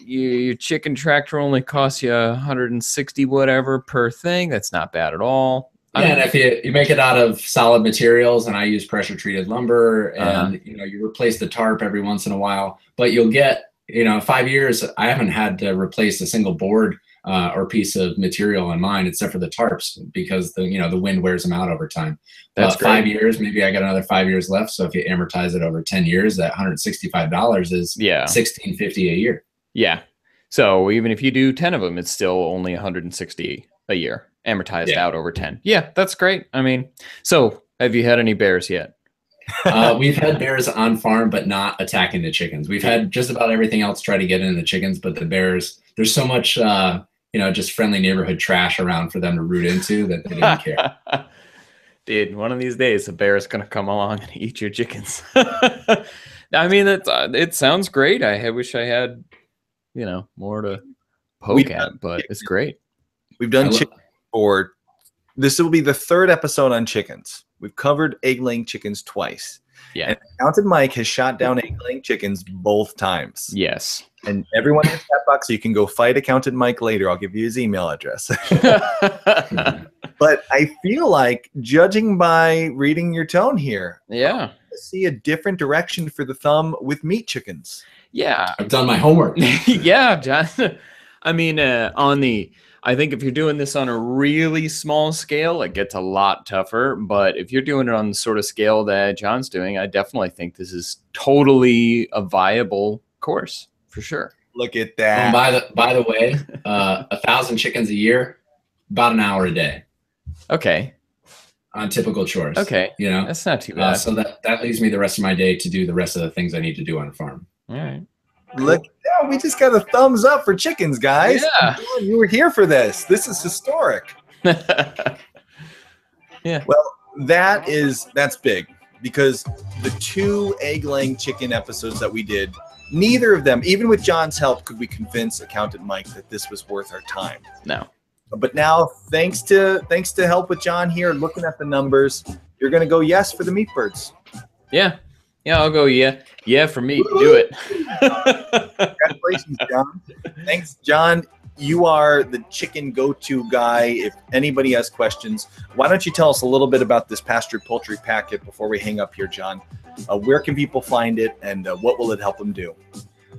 Speaker 9: your chicken tractor only costs you $160 whatever per thing. That's not bad at all.
Speaker 10: Yeah, and if you make it out of solid materials, and I use pressure treated lumber, and you replace the tarp every once in a while, but you'll get 5 years, I haven't had to replace a single board or piece of material on mine, except for the tarps, because the wind wears them out over time.
Speaker 9: That's great.
Speaker 10: 5 years, maybe I got another 5 years left. So if you amortize it over 10 years, that $165 is $1,650 a year.
Speaker 9: Yeah. So even if you do 10 of them, it's still only $160 a year, amortized out over 10. Yeah, that's great. I mean, so have you had any bears yet?
Speaker 10: We've had bears on farm, but not attacking the chickens. We've had just about everything else try to get into the chickens, but the bears, there's so much, just friendly neighborhood trash around for them to root into that they didn't care.
Speaker 9: Dude, one of these days, a bear is going to come along and eat your chickens. I mean, it sounds great. I chish I had, more to poke at, but it's great.
Speaker 4: We've done chicken for, this will be the third episode on chickens. We've covered egg-laying chickens twice.
Speaker 9: Yeah.
Speaker 4: And Accountant Mike has shot down egg-laying chickens both times.
Speaker 9: Yes.
Speaker 4: And everyone in the chat box, so you can go fight Accountant Mike later. I'll give you his email address. But I feel like, judging by reading your tone here,
Speaker 9: yeah,
Speaker 4: I see a different direction for the thumb with meat chickens.
Speaker 9: Yeah.
Speaker 10: I've done my homework.
Speaker 9: Yeah, John. I mean, I think if you're doing this on a really small scale, it gets a lot tougher. But if you're doing it on the sort of scale that John's doing, I definitely think this is totally a viable course for sure.
Speaker 4: Look at that.
Speaker 10: By the way, 1,000 chickens a year, about an hour a day.
Speaker 9: Okay.
Speaker 10: On typical chores.
Speaker 9: Okay. That's not too bad.
Speaker 10: So that leaves me the rest of my day to do the rest of the things I need to do on a farm.
Speaker 9: All right.
Speaker 4: Look, yeah, we just got a thumbs up for chickens, guys.
Speaker 9: Yeah.
Speaker 4: You were here for this. This is historic.
Speaker 9: Yeah.
Speaker 4: Well, that's big, because the 2 egg-laying chicken episodes that we did, neither of them, even with John's help, could we convince Accountant Mike that this was worth our time.
Speaker 9: No.
Speaker 4: But now, thanks to help with John here, looking at the numbers, you're going to go yes for the meat birds.
Speaker 9: Yeah. Yeah, I'll go yeah for me. Do it.
Speaker 4: Congratulations, John. Thanks, John. You are the chicken go-to guy. If anybody has questions, why don't you tell us a little bit about this Pastured Poultry Packet before we hang up here, John? Where can people find it, and what will it help them do?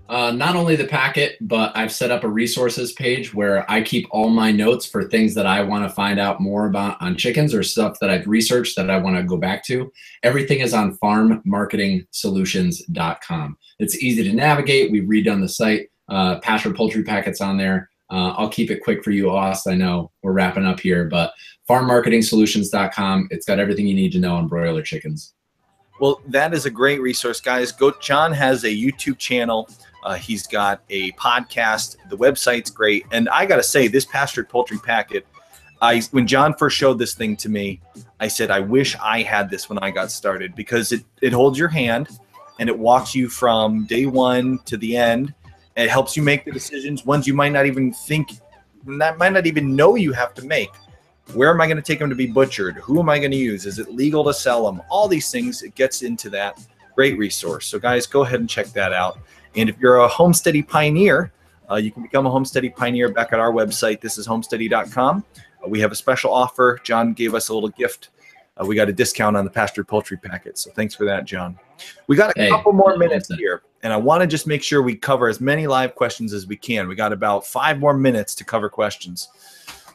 Speaker 10: Not only the packet, but I've set up a resources page where I keep all my notes for things that I want to find out more about on chickens or stuff that I've researched that I want to go back to. Everything is on farmmarketingsolutions.com. It's easy to navigate. We've redone the site. Pastured Poultry Packet's on there. I'll keep it quick for you, Oz. I know we're wrapping up here, but farmmarketingsolutions.com. It's got everything you need to know on broiler chickens.
Speaker 4: Well, that is a great resource, guys. John has a YouTube channel. He's got a podcast. The website's great. And I got to say, this Pastured Poultry Packet, when John first showed this thing to me, I said, I wish I had this when I got started, because it holds your hand and it walks you from day one to the end. It helps you make the decisions, ones you might not even know you have to make. Where am I going to take them to be butchered? Who am I going to use? Is it legal to sell them? All these things, it gets into that. Great resource. So guys, go ahead and check that out. And if you're a Homesteady pioneer, you can become a Homesteady pioneer back at our website. This is homesteady.com. We have a special offer. John gave us a little gift. We got a discount on the Pastured Poultry Packet. So thanks for that, John. We got a couple more minutes here, and I want to just make sure we cover as many live questions as we can. We got about 5 more minutes to cover questions.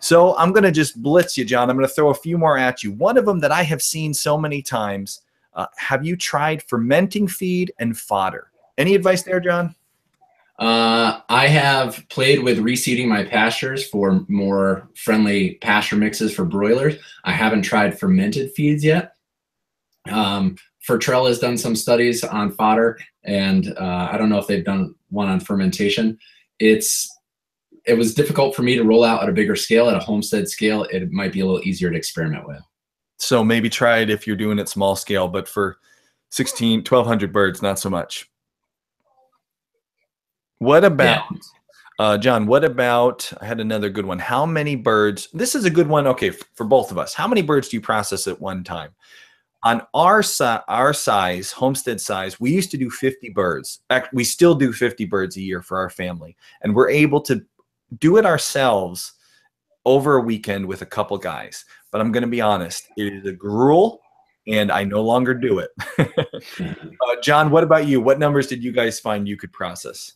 Speaker 4: So I'm going to just blitz you, John. I'm going to throw a few more at you. One of them that I have seen so many times, have you tried fermenting feed and fodder? Any advice there, John?
Speaker 10: I have played with reseeding my pastures for more friendly pasture mixes for broilers. I haven't tried fermented feeds yet. Fertrell has done some studies on fodder, and I don't know if they've done one on fermentation. It was difficult for me to roll out at a bigger scale. At a homestead scale, it might be a little easier to experiment with.
Speaker 4: So maybe try it if you're doing it small scale, but for 1,200 birds, not so much. What about, John, what about, I had another good one. How many birds, this is a good one, okay, for both of us. How many birds do you process at one time? On our size, homestead size, we used to do 50 birds. We still do 50 birds a year for our family. And we're able to do it ourselves over a weekend with a couple guys. But I'm going to be honest, it is a gruel, and I no longer do it. John, what about you? What numbers did you guys find you could process?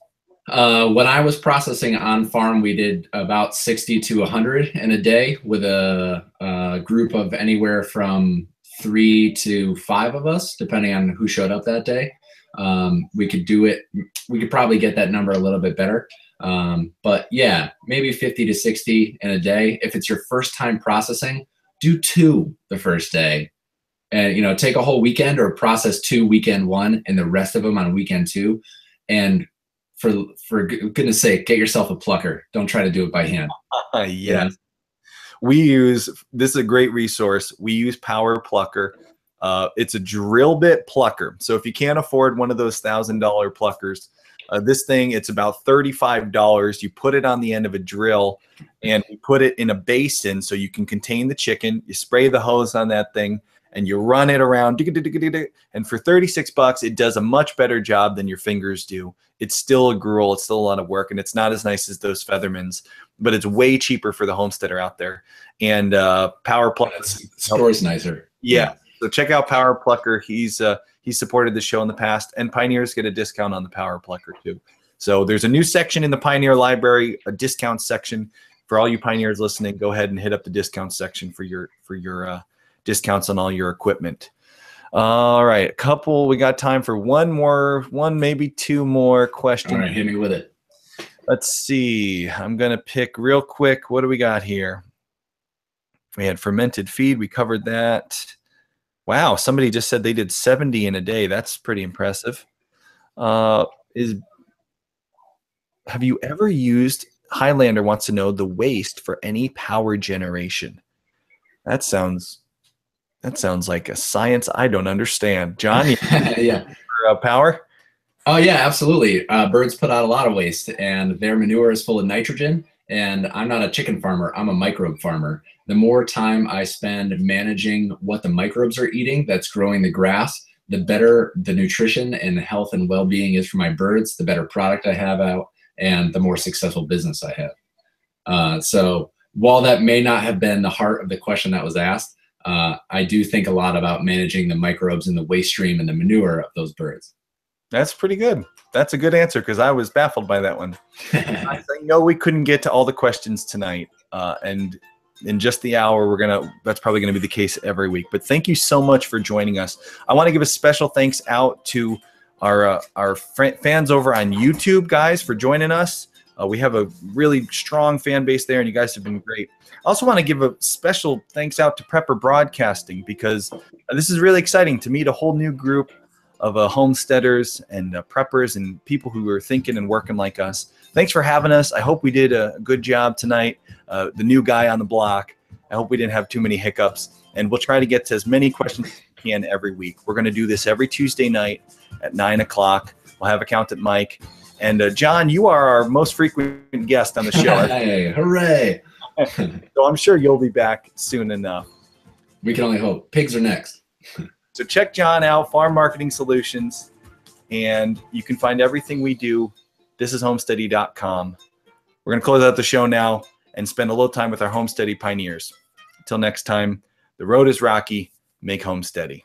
Speaker 10: When I was processing on farm, we did about 60 to 100 in a day with a group of anywhere from 3 to 5 of us, depending on who showed up that day. We could do it. We could probably get that number a little bit better. But yeah, maybe 50 to 60 in a day. If it's your first time processing, do 2 the first day And, take a whole weekend or process 2 weekend 1 and the rest of them on weekend 2. And for goodness sake, get yourself a plucker. Don't try to do it by hand.
Speaker 4: Yeah. This is a great resource. We use Power Plucker. It's a drill bit plucker. So if you can't afford one of those $1,000 pluckers, this thing, it's about $35. You put it on the end of a drill and you put it in a basin so you can contain the chicken. You spray the hose on that thing and you run it around. And for $36, it does a much better job than your fingers do. It's still a gruel. It's still a lot of work, and it's not as nice as those Feathermans, but it's way cheaper for the homesteader out there. And Power Plucker
Speaker 10: score's nicer.
Speaker 4: Yeah. So check out Power Plucker. He's supported the show in the past, and Pioneers get a discount on the Power Plucker too. So there's a new section in the Pioneer Library, a discount section for all you Pioneers listening. Go ahead and hit up the discount section for your discounts on all your equipment. All right, we got time for one, maybe 2 more questions.
Speaker 10: All right, hit me with it.
Speaker 4: Let's see. I'm going to pick real quick. What do we got here? We had fermented feed. We covered that. Wow, somebody just said they did 70 in a day. That's pretty impressive. Have you ever used, Highlander wants to know, the waste for any power generation? That sounds like a science I don't understand. John,
Speaker 10: yeah.
Speaker 4: For, power?
Speaker 10: Oh, yeah, absolutely. Birds put out a lot of waste, and their manure is full of nitrogen. And I'm not a chicken farmer. I'm a microbe farmer. The more time I spend managing what the microbes are eating that's growing the grass, the better the nutrition and health and well-being is for my birds, the better product I have out, and the more successful business I have. So while that may not have been the heart of the question that was asked, I do think a lot about managing the microbes in the waste stream and the manure of those birds.
Speaker 4: That's pretty good. That's a good answer, because I was baffled by that one. I know we couldn't get to all the questions tonight, and in just the hour, that's probably gonna be the case every week. But thank you so much for joining us. I want to give a special thanks out to our fans over on YouTube, guys, for joining us. We have a really strong fan base there, and you guys have been great. I also want to give a special thanks out to Prepper Broadcasting, because this is really exciting to meet a whole new group of homesteaders and preppers and people who are thinking and working like us. Thanks for having us. I hope we did a good job tonight. The new guy on the block. I hope we didn't have too many hiccups. And we'll try to get to as many questions as we can every week. We're going to do this every Tuesday night at 9 o'clock. We'll have Accountant Mike. And John, you are our most frequent guest on the show.
Speaker 10: Hey, hooray.
Speaker 4: So I'm sure you'll be back soon enough.
Speaker 10: We can only hope. Pigs are next.
Speaker 4: So check John out, Farm Marketing Solutions, and you can find everything we do. This is homesteady.com. We're going to close out the show now and spend a little time with our Homesteady pioneers. Until next time, the road is rocky. Make home steady.